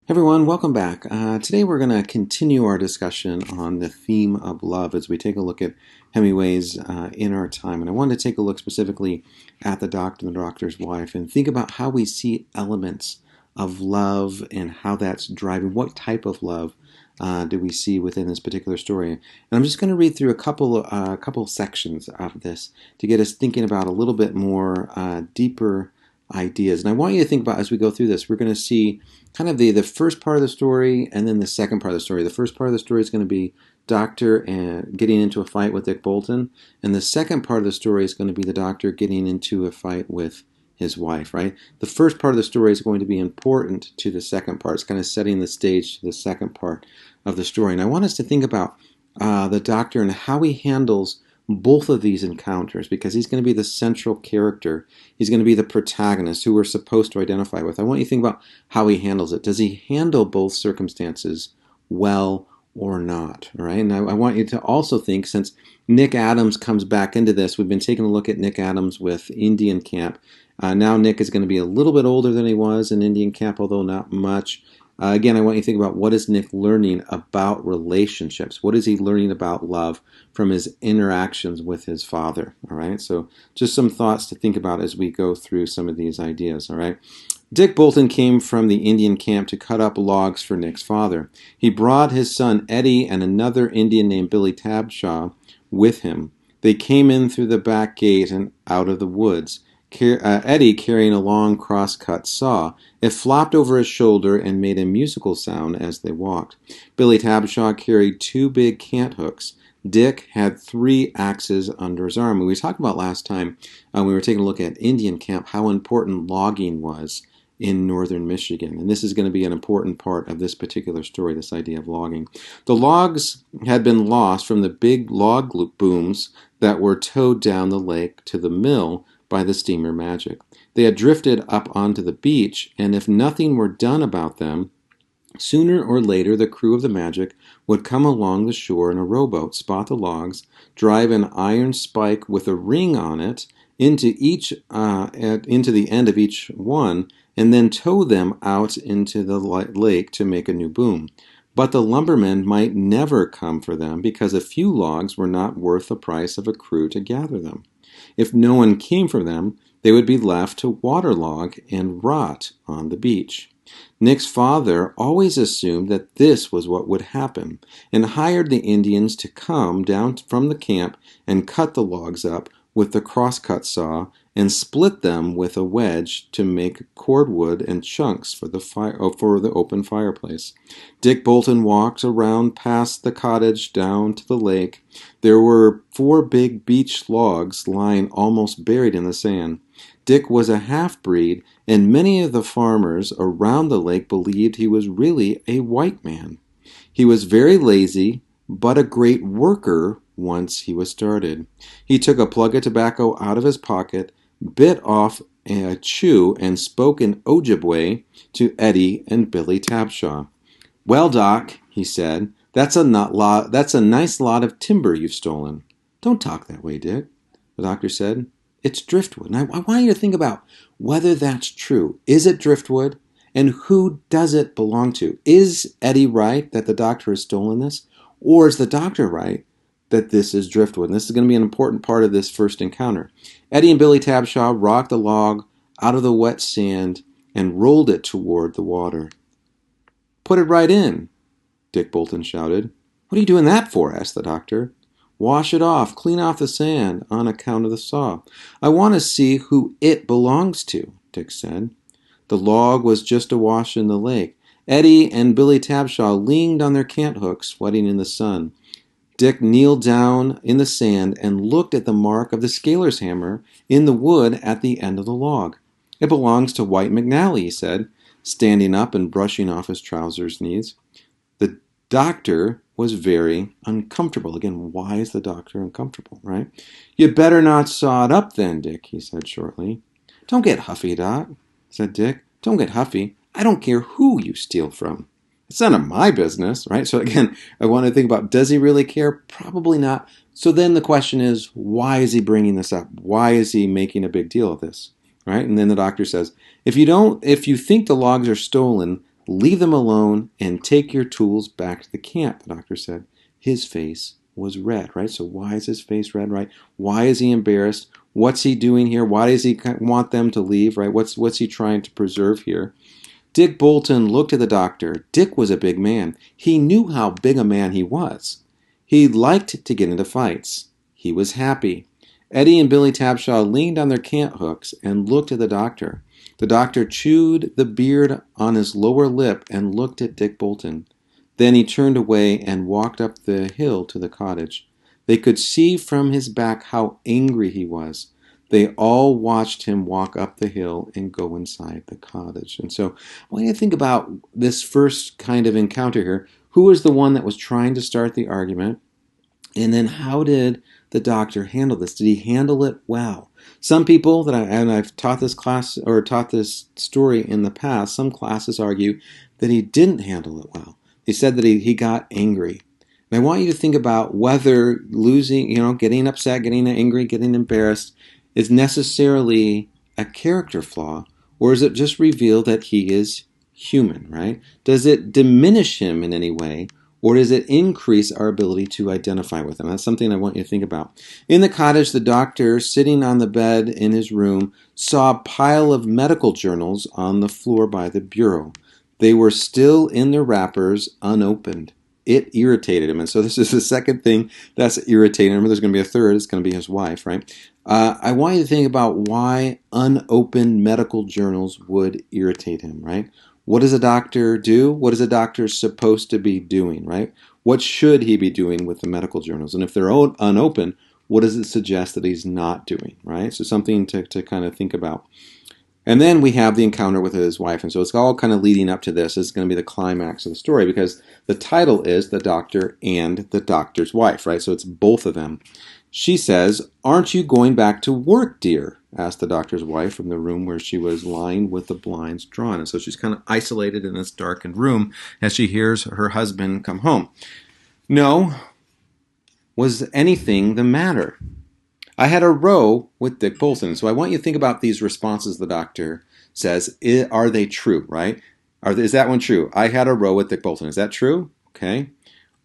Everyone, welcome back. Today we're going to continue our discussion on the theme of love as we take a look at Hemingway's In Our Time. And I wanted to take a look specifically at the doctor and the doctor's wife and think about how we see elements of love and how that's driving, what type of love do we see within this particular story. And I'm just going to read through a couple sections of this to get us thinking about a little bit more deeper ideas. And I want you to think about, as we go through this, we're going to see kind of the first part of the story and then the second part of the story. The first part of the story is going to be Doctor and getting into a fight with Dick Bolton, and the second part of the story is going to be the Doctor getting into a fight with his wife, right? The first part of the story is going to be important to the second part. It's kind of setting the stage to the second part of the story. And I want us to think about the Doctor and how he handles both of these encounters, because he's going to be the central character. He's going to be the protagonist who we're supposed to identify with. I want you to think about how he handles it. Does he handle both circumstances well or not? All right. And I want you to also think, since Nick Adams comes back into this, we've been taking a look at Nick Adams with Indian Camp. Now Nick is going to be a little bit older than he was in Indian Camp, although not much. Again, I want you to think about, what is Nick learning about relationships? What is he learning about love from his interactions with his father? All right, so just some thoughts to think about as we go through some of these ideas. All right, Dick Bolton came from the Indian camp to cut up logs for Nick's father. He brought his son Eddie and another Indian named Billy Tabshaw with him. They came in through the back gate and out of the woods. Eddie carrying a long cross-cut saw. It flopped over his shoulder and made a musical sound as they walked. Billy Tabshaw carried 2 big cant hooks. Dick had 3 axes under his arm. We talked about last time we were taking a look at Indian Camp, how important logging was in northern Michigan. And this is going to be an important part of this particular story, this idea of logging. The logs had been lost from the big log booms that were towed down the lake to the mill by the steamer Magic. They had drifted up onto the beach, and if nothing were done about them, sooner or later the crew of the Magic would come along the shore in a rowboat, spot the logs, drive an iron spike with a ring on it into the end of each one, and then tow them out into the lake to make a new boom. But the lumbermen might never come for them, because a few logs were not worth the price of a crew to gather them. If no one came for them, they would be left to waterlog and rot on the beach. Nick's father always assumed that this was what would happen, and hired the Indians to come down from the camp and cut the logs up with the crosscut saw and split them with a wedge to make cordwood and chunks for the open fireplace. Dick Bolton walked around past the cottage down to the lake. There were 4 big beech logs lying almost buried in the sand. Dick was a half-breed, and many of the farmers around the lake believed he was really a white man. He was very lazy, but a great worker once he was started. He took a plug of tobacco out of his pocket, bit off a chew, and spoke in Ojibwe to Eddie and Billy Tabshaw. "Well, Doc," he said, that's a nice lot of timber you've stolen." "Don't talk that way, Dick," the doctor said. "It's driftwood." And I want you to think about whether that's true. Is it driftwood? And who does it belong to? Is Eddie right that the doctor has stolen this? Or is the doctor right that this is driftwood? And this is going to be an important part of this first encounter. Eddie and Billy Tabshaw rocked the log out of the wet sand and rolled it toward the water. "Put it right in," Dick Bolton shouted. "What are you doing that for?" asked the doctor. "Wash it off, clean off the sand on account of the saw." "I want to see who it belongs to," Dick said. The log was just awash in the lake. Eddie and Billy Tabshaw leaned on their cant hooks, sweating in the sun. Dick kneeled down in the sand and looked at the mark of the scaler's hammer in the wood at the end of the log. "It belongs to White McNally," he said, standing up and brushing off his trousers' knees. The doctor was very uncomfortable. Again, why is the doctor uncomfortable, right? "You better not saw it up then, Dick," he said shortly. "Don't get huffy, Doc," said Dick. "Don't get huffy. I don't care who you steal from. It's none of my business," right? So again, I want to think about, does he really care? Probably not. So then the question is, why is he bringing this up? Why is he making a big deal of this, right? And then the doctor says, if you think the logs are stolen, Leave them alone and take your tools back to the camp, the doctor said. His face was red, right? So why is his face red, right? Why is he embarrassed? What's he doing here? Why does he want them to leave, right? What's he trying to preserve here? Dick Bolton looked at the doctor. Dick was a big man. He knew how big a man he was. He liked to get into fights. He was happy. Eddie and Billy Tapshaw leaned on their cant hooks and looked at the doctor. The doctor chewed the beard on his lower lip and looked at Dick Bolton. Then he turned away and walked up the hill to the cottage. They could see from his back how angry he was. They all watched him walk up the hill and go inside the cottage. And so I want you to think about this first kind of encounter here. Who was the one that was trying to start the argument? And then how did the doctor handle this? Did he handle it well? Some people that I've taught this class or taught this story in the past, some classes argue that he didn't handle it well. They said that he got angry. And I want you to think about whether losing, getting upset, getting angry, getting embarrassed is necessarily a character flaw, or is it just reveal that he is human, right? Does it diminish him in any way, or does it increase our ability to identify with him? That's something I want you to think about. In the cottage, the doctor, sitting on the bed in his room, saw a pile of medical journals on the floor by the bureau. They were still in their wrappers, unopened. It irritated him. And so this is the second thing that's irritating him. There's going to be a third. It's going to be his wife, right? I want you to think about why unopened medical journals would irritate him, right? What does a doctor do? What is a doctor supposed to be doing, right? What should he be doing with the medical journals? And if they're unopened, what does it suggest that he's not doing, right? So something to kind of think about. And then we have the encounter with his wife. And so it's all kind of leading up to this. It's going to be the climax of the story because the title is The Doctor and the Doctor's Wife, right? So it's both of them. She says, "Aren't you going back to work, dear?" asked the doctor's wife from the room where she was lying with the blinds drawn. And so she's kind of isolated in this darkened room as she hears her husband come home. "No. Was anything the matter? I had a row with Dick Bolton." So I want you to think about these responses the doctor says. Are they true, right? Is that one true? I had a row with Dick Bolton. Is that true? Okay.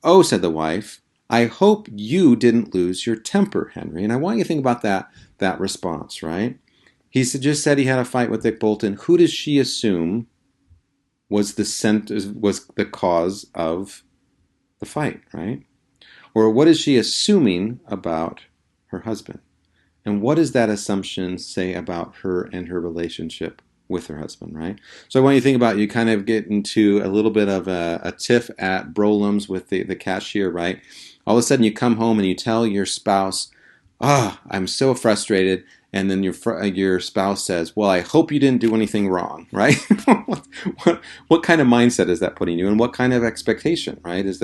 "Oh," said the wife, "I hope you didn't lose your temper, Henry." And I want you to think about that response, right? He just said he had a fight with Dick Bolton. Who does she assume was the cause of the fight, right? Or what is she assuming about her husband? And what does that assumption say about her and her relationship with her husband, right? So I want you to think about, you kind of get into a little bit of a tiff at Brolam's with the cashier, right? All of a sudden you come home and you tell your spouse, I'm so frustrated. And then your spouse says, "Well, I hope you didn't do anything wrong," right? what kind of mindset is that putting you in? What kind of expectation, right? Is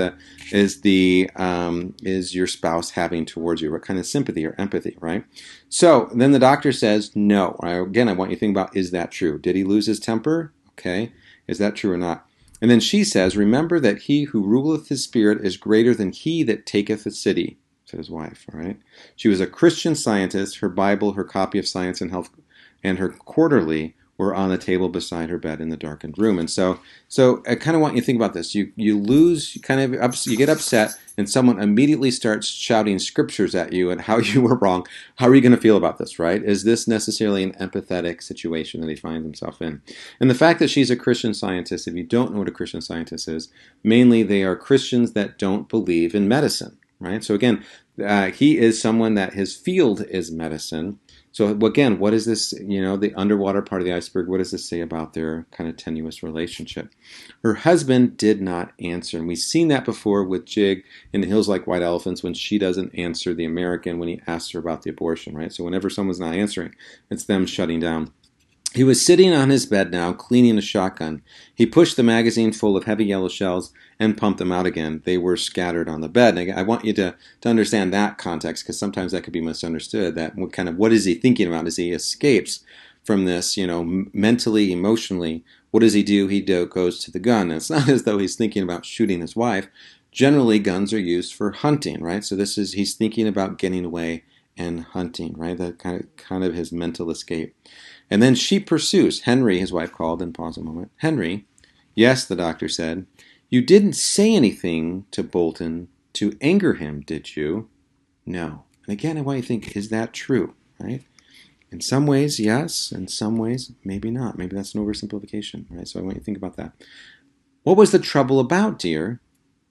your spouse having towards you? What kind of sympathy or empathy, right? So then the doctor says, "No." Again, I want you to think about, is that true? Did he lose his temper? Okay. Is that true or not? And then she says, "Remember that he who ruleth his spirit is greater than he that taketh a city," said his wife, all right? She was a Christian Scientist. Her Bible, her copy of Science and Health, and her quarterly were on the table beside her bed in the darkened room. And so I kind of want you to think about this. You get upset, and someone immediately starts shouting scriptures at you and how you were wrong. How are you going to feel about this, right? Is this necessarily an empathetic situation that he finds himself in? And the fact that she's a Christian Scientist, if you don't know what a Christian Scientist is, mainly they are Christians that don't believe in medicine. Right? So again, he is someone that his field is medicine. So again, what is this, the underwater part of the iceberg, what does this say about their kind of tenuous relationship? Her husband did not answer. And we've seen that before with Jig in The Hills Like White Elephants when she doesn't answer the American when he asks her about the abortion, right? So whenever someone's not answering, it's them shutting down. He was sitting on his bed now, cleaning a shotgun. He pushed the magazine full of heavy yellow shells and pumped them out again. They were scattered on the bed. And I want you to understand that context, because sometimes that could be misunderstood. That what is he thinking about as he escapes from this, mentally, emotionally? What does he do? He goes to the gun. And it's not as though he's thinking about shooting his wife. Generally, guns are used for hunting, right? So he's thinking about getting away and hunting, right? That kind of his mental escape. And then she pursues. "Henry," his wife called, and paused a moment. "Henry, Yes, the doctor said. You didn't say anything to Bolton to anger him, did you? No. And again, I want you to think, is that true, right? In some ways, yes. In some ways, maybe not. Maybe that's an oversimplification, right? So I want you to think about that. What was the trouble about, dear?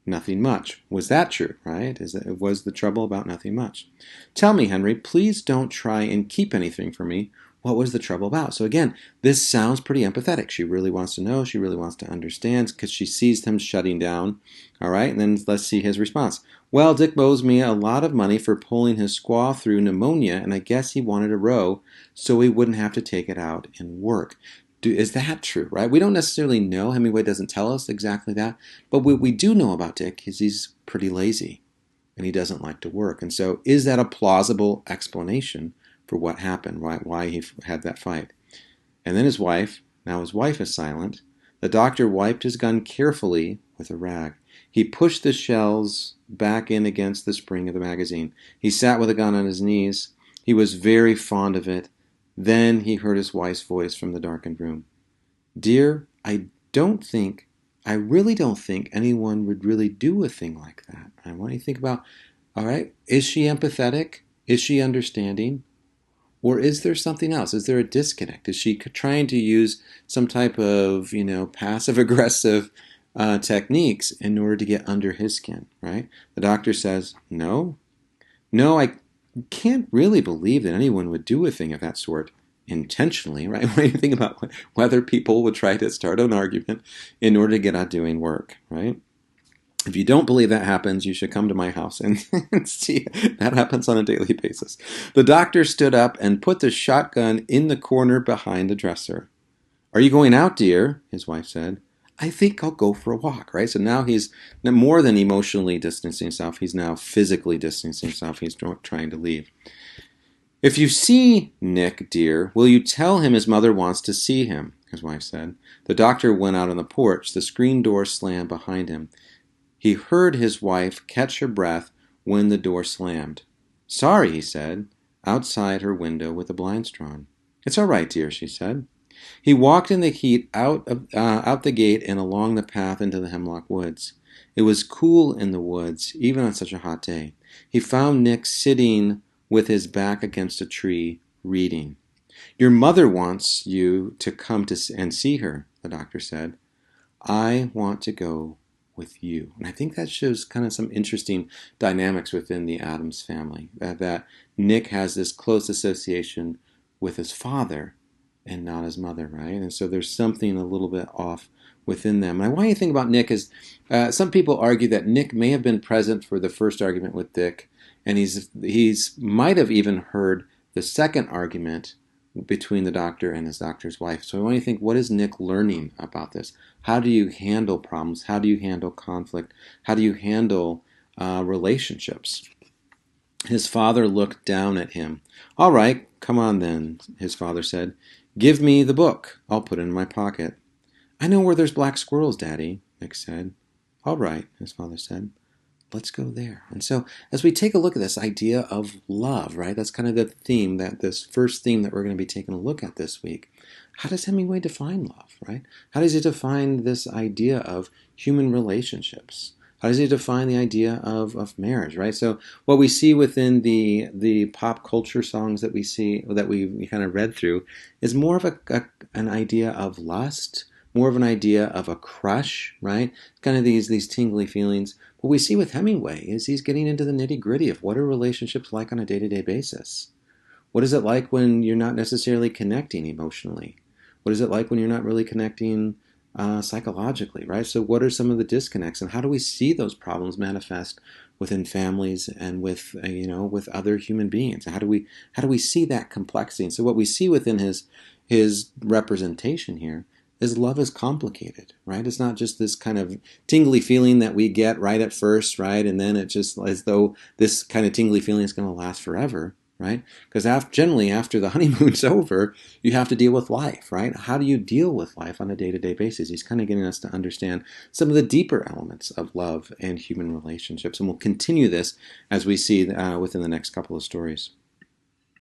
Nothing much. Was that true, right? Was the trouble about nothing much? Tell me, Henry, please don't try and keep anything from me. What was the trouble about? So again, this sounds pretty empathetic. She really wants to know. She really wants to understand because she sees him shutting down. All right, and then let's see his response. Well, Dick owes me a lot of money for pulling his squaw through pneumonia, and I guess he wanted a row so he wouldn't have to take it out in work. Is that true, right? We don't necessarily know. Hemingway doesn't tell us exactly that. But what we do know about Dick is he's pretty lazy and he doesn't like to work. And so is that a plausible explanation for what happened, right? Why he had that fight? And then now his wife is silent. The doctor wiped his gun carefully with a rag. He pushed the shells back in against the spring of the magazine. He sat with the gun on his knees. He was very fond of it. Then he heard his wife's voice from the darkened room. Dear, I really don't think anyone would really do a thing like that. I want you to think about, all right, is she empathetic? Is she understanding? Or is there something else? Is there a disconnect? Is she trying to use some type of, passive aggressive techniques in order to get under his skin, right? The doctor says, no, I can't really believe that anyone would do a thing of that sort intentionally, right? When you think about whether people would try to start an argument in order to get out doing work, right? If you don't believe that happens, you should come to my house and see that happens on a daily basis. The doctor stood up and put the shotgun in the corner behind the dresser. Are you going out, dear? His wife said. I think I'll go for a walk, right? So now he's more than emotionally distancing himself. He's now physically distancing himself. He's trying to leave. If you see Nick, dear, will you tell him his mother wants to see him? His wife said. The doctor went out on the porch. The screen door slammed behind him. He heard his wife catch her breath when the door slammed. Sorry, he said, outside her window with the blinds drawn. It's all right, dear, she said. He walked in the heat out the gate and along the path into the hemlock woods. It was cool in the woods, even on such a hot day. He found Nick sitting with his back against a tree, reading. Your mother wants you to come and see her, the doctor said. I want to go with you. And I think that shows kind of some interesting dynamics within the Addams family, that Nick has this close association with his father and not his mother, right? And so there's something a little bit off within them. And I want you to think about Nick is, some people argue that Nick may have been present for the first argument with Dick, and he's might have even heard the second argument between the doctor and his doctor's wife. So I want you to think, what is Nick learning about this? How do you handle problems? How do you handle conflict? How do you handle relationships? His father looked down at him. All right, come on then, his father said. Give me the book. I'll put it in my pocket. I know where there's black squirrels, Daddy, Nick said. All right, his father said. Let's go there. And so as we take a look at this idea of love, right, that's kind of the theme, this first theme that we're going to be taking a look at this week. How does Hemingway define love, right? How does he define this idea of human relationships? How does he define the idea of marriage, right? So what we see within the pop culture songs that we see, that we kind of read through, is more of an idea of lust, more of an idea of a crush, right? Kind of these tingly feelings. What we see with Hemingway is he's getting into the nitty-gritty of what are relationships like on a day-to-day basis. What is it like when you're not necessarily connecting emotionally? What is it like when you're not really connecting psychologically, right? So what are some of the disconnects, and how do we see those problems manifest within families and with with other human beings? How do we see that complexity? And so what we see within his representation here is love is complicated, right? It's not just this kind of tingly feeling that we get right at first, right? And then it's just as though this kind of tingly feeling is going to last forever, right? Because generally after the honeymoon's over, you have to deal with life, right? How do you deal with life on a day-to-day basis? He's kind of getting us to understand some of the deeper elements of love and human relationships. And we'll continue this as we see within the next couple of stories.